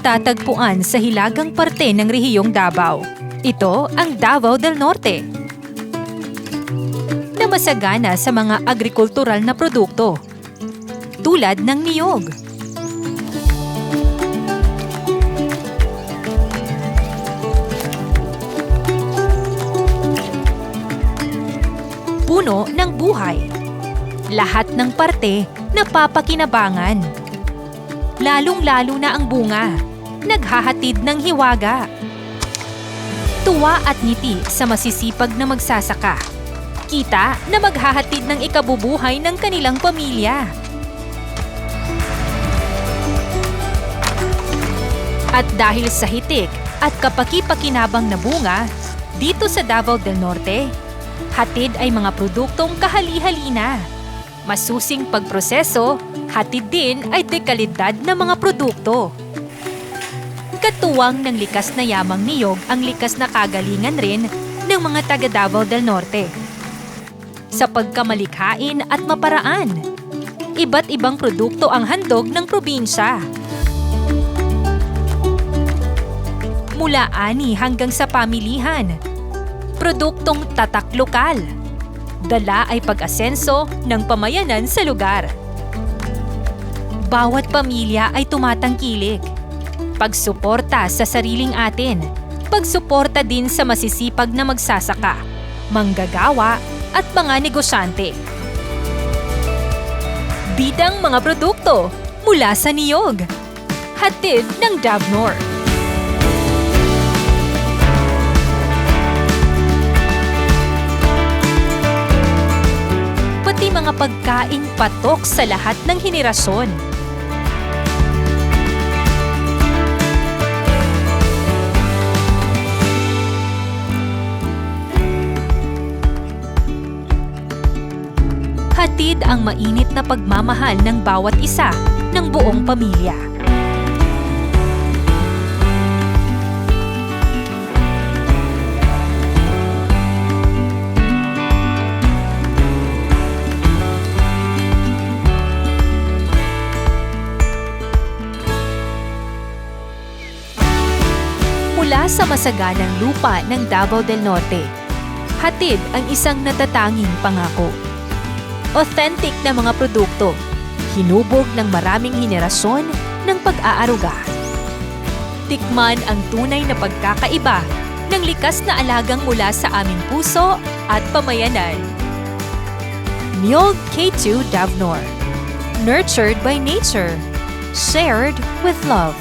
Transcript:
Matatagpuan sa hilagang parte ng rehiyong Davao. Ito ang Davao del Norte, na masagana sa mga agrikultural na produkto, tulad ng niyog, puno ng buhay. Lahat ng parte napapakinabangan. Lalong-lalo na ang bunga, naghahatid ng hiwaga. Tuwa at ngiti sa masisipag na magsasaka. Kita na maghahatid ng ikabubuhay ng kanilang pamilya. At dahil sa hitik at kapaki-pakinabang na bunga, dito sa Davao del Norte, hatid ay mga produktong kahali-halina. Masusing pagproseso, hatid din ay dekalidad na mga produkto. Katuwang ng likas na yamang niyog ang likas na kagalingan rin ng mga taga Davao del Norte. Sa pagkamalikhain at maparaan, iba't ibang produkto ang handog ng probinsya. Mula ani hanggang sa pamilihan, produktong tatak lokal. Dala ay pag-asenso ng pamayanan sa lugar. Bawat pamilya ay tumatangkilik. Pagsuporta sa sariling atin, pagsuporta din sa masisipag na magsasaka, manggagawa at mga negosyante. Bidang mga produkto mula sa niyog. Hatid ng Davnor. Pati mga pagkaing patok sa lahat ng henerasyon. Hatid ang mainit na pagmamahal ng bawat isa ng buong pamilya. Mula sa masaganang lupa ng Davao del Norte, hatid ang isang natatanging pangako. Authentic na mga produkto, hinubog ng maraming henerasyon ng pag-aaruga. Tikman ang tunay na pagkakaiba ng likas na alagang mula sa aming puso at pamayanan. Niyog K2 Davnor. Nurtured by nature. Shared with love.